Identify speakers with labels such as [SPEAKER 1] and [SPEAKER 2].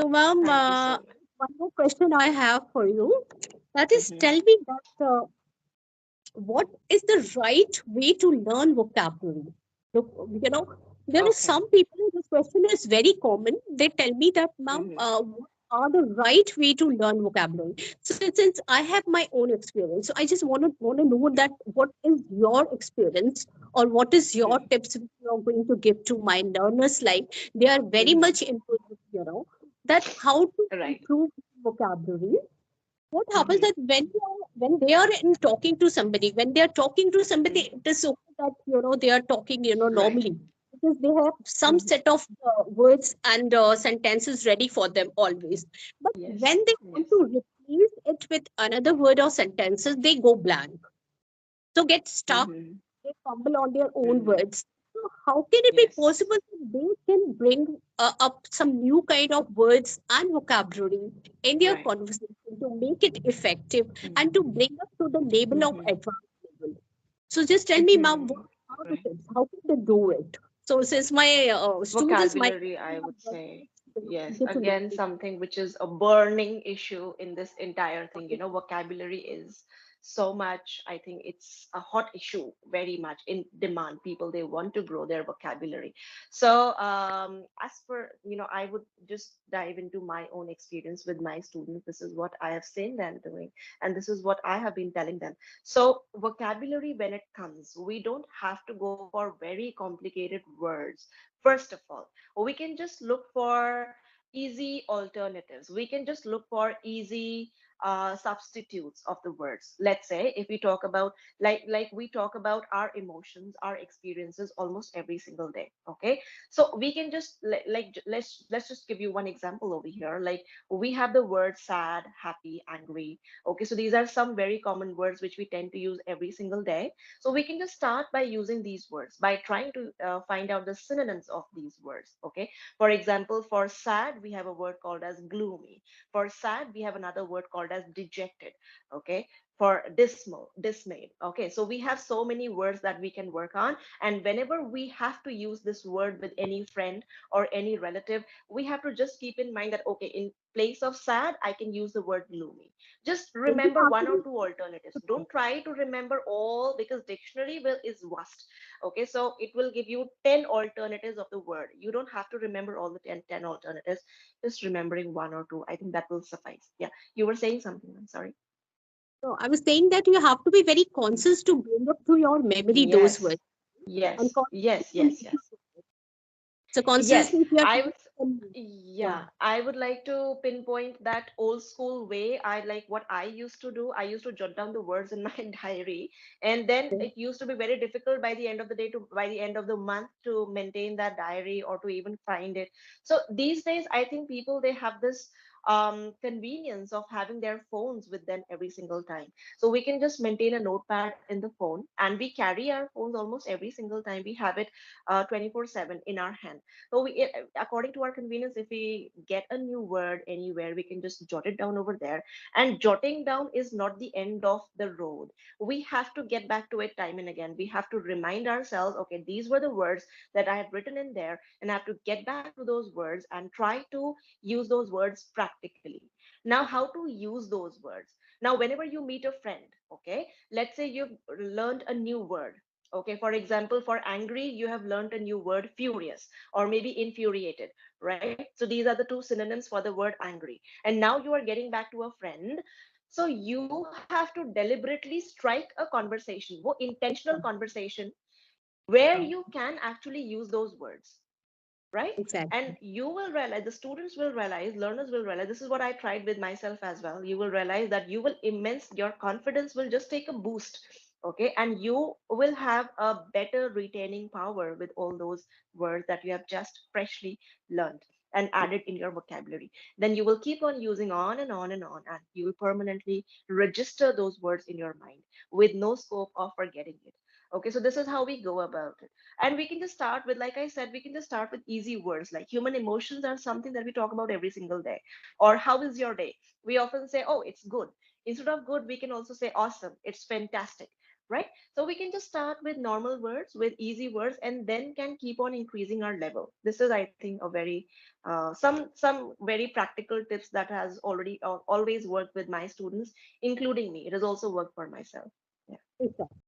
[SPEAKER 1] So, ma'am,
[SPEAKER 2] Thank you so much.
[SPEAKER 1] one more question I have for you. That is,
[SPEAKER 2] Hmm.
[SPEAKER 1] tell me that what is the right way to learn vocabulary? Look, there is
[SPEAKER 2] Okay.
[SPEAKER 1] some people, this question is very common. They tell me that, ma'am,
[SPEAKER 2] Hmm.
[SPEAKER 1] what are the right way to learn vocabulary? So since I have my own experience, so I just want to know that what is your experience or what is your
[SPEAKER 2] Hmm.
[SPEAKER 1] tips which you are going to give to my learners? Like they are very
[SPEAKER 2] Hmm.
[SPEAKER 1] much into it, that how to
[SPEAKER 2] Right.
[SPEAKER 1] improve vocabulary. What happens
[SPEAKER 2] Hmm.
[SPEAKER 1] that when they are in talking to somebody, when they are talking to somebody,
[SPEAKER 2] Hmm.
[SPEAKER 1] it is okay that they are talking
[SPEAKER 2] Right.
[SPEAKER 1] normally, because they have some
[SPEAKER 2] Hmm.
[SPEAKER 1] set of words and sentences ready for them always. But
[SPEAKER 2] Yes.
[SPEAKER 1] when they want
[SPEAKER 2] Yes.
[SPEAKER 1] to replace it with another word or sentences, they go blank, so get stuck,
[SPEAKER 2] Hmm.
[SPEAKER 1] they fumble on their own
[SPEAKER 2] Hmm.
[SPEAKER 1] words. So how can it be
[SPEAKER 2] Yes.
[SPEAKER 1] possible that they can bring up some new kind of words and vocabulary in their
[SPEAKER 2] Right.
[SPEAKER 1] conversation to make it effective and to
[SPEAKER 2] Hmm.
[SPEAKER 1] bring us to the level of
[SPEAKER 2] Hmm.
[SPEAKER 1] advanced level? So just tell me, ma'am, what
[SPEAKER 2] Hmm.
[SPEAKER 1] are the
[SPEAKER 2] Right.
[SPEAKER 1] tips? How can they do it? So since my students might
[SPEAKER 2] Vocabulary, I would
[SPEAKER 1] have
[SPEAKER 2] say.
[SPEAKER 1] very
[SPEAKER 2] Yes,
[SPEAKER 1] eager to
[SPEAKER 2] again,
[SPEAKER 1] learn.
[SPEAKER 2] something which is a burning issue in this entire thing. Vocabulary is so much, I think it's a hot issue, very much in demand. People, they want to grow their vocabulary. So, as per, I would just dive into my own experience with my students. This is what I have seen them doing, and this is what I have been telling them. So, vocabulary, when it comes, we don't have to go for very complicated words. First of all, we can just look for easy alternatives. We can just look for easy substitutes of the words. Let's say if we talk about, like we talk about our emotions, our experiences almost every single day. Okay, so we can just let's just give you one example over here. Like we have the word sad, happy, angry. Okay, so these are some very common words which we tend to use every single day. So we can just start by using these words, by trying to find out the synonyms of these words. Okay. For example, for sad, we have a word called as gloomy. For sad, we have another word called as dejected. Okay. For dismal, dismayed. Okay. So we have so many words that we can work on. And whenever we have to use this word with any friend or any relative, we have to just keep in mind that, okay, in place of sad, I can use the word gloomy. Just
[SPEAKER 1] Does it
[SPEAKER 2] remember
[SPEAKER 1] have to
[SPEAKER 2] one or
[SPEAKER 1] be
[SPEAKER 2] two alternatives. Don't try to remember all, because dictionary will is vast. Okay, so it will give you 10 alternatives of the word. You don't have to remember all the ten alternatives. Just remembering one or two, I think that will suffice. Yeah, you were saying something. I'm sorry.
[SPEAKER 1] No, I was saying that you have to be very conscious to bring up to your memory those
[SPEAKER 2] Yes,
[SPEAKER 1] words.
[SPEAKER 2] yes,
[SPEAKER 1] And consciously
[SPEAKER 2] yes,
[SPEAKER 1] to
[SPEAKER 2] yes,
[SPEAKER 1] make it
[SPEAKER 2] yes.
[SPEAKER 1] so
[SPEAKER 2] Yes,
[SPEAKER 1] consciously if you are
[SPEAKER 2] I
[SPEAKER 1] doing
[SPEAKER 2] would.
[SPEAKER 1] it, then yeah.
[SPEAKER 2] Yeah, I would like to pinpoint that old school way. I like what I used to do. I used to jot down the words in my diary, and then
[SPEAKER 1] Okay.
[SPEAKER 2] it used to be very difficult by the end of the day to, by the end of the month, to maintain that diary or to even find it. So these days, I think people, they have this convenience of having their phones with them every single time. So we can just maintain a notepad in the phone, and we carry our phones almost every single time. We have it 24/7 in our hand. So according to our convenience, if we get a new word anywhere, we can just jot it down over there. And jotting down is not the end of the road. We have to get back to it time and again. We have to remind ourselves, okay, these were the words that I had written in there, and I have to get back to those words and try to use those words practically. Now, how to use those words? Now, whenever you meet a friend, okay, let's say you've learned a new word. Okay, for example, for angry, you have learned a new word, furious, or maybe infuriated, right? So these are the two synonyms for the word angry. And now you are getting back to a friend. So you have to deliberately strike a conversation, wo intentional conversation, where you can actually use those words, right? And
[SPEAKER 1] Exactly.
[SPEAKER 2] you will realize, the students will realize, learners will realize, this is what I tried with myself as well. You will realize that you will immense, your confidence will just take a boost. Okay, and you will have a better retaining power with all those words that you have just freshly learned and added in your vocabulary. Then you will keep on using on and on and on, and you will permanently register those words in your mind with no scope of forgetting it. Okay, so this is how we go about it. And we can just start with, like I said, we can just start with easy words. Like human emotions are something that we talk about every single day. Or how is your day? We often say, oh, it's good. Instead of good, we can also say awesome, it's fantastic, right? So we can just start with normal words, with easy words, and then can keep on increasing our level. This is, I think, a very some very practical tips that has already always worked with my students, including me. It has also worked for myself. Yeah.
[SPEAKER 1] Exactly.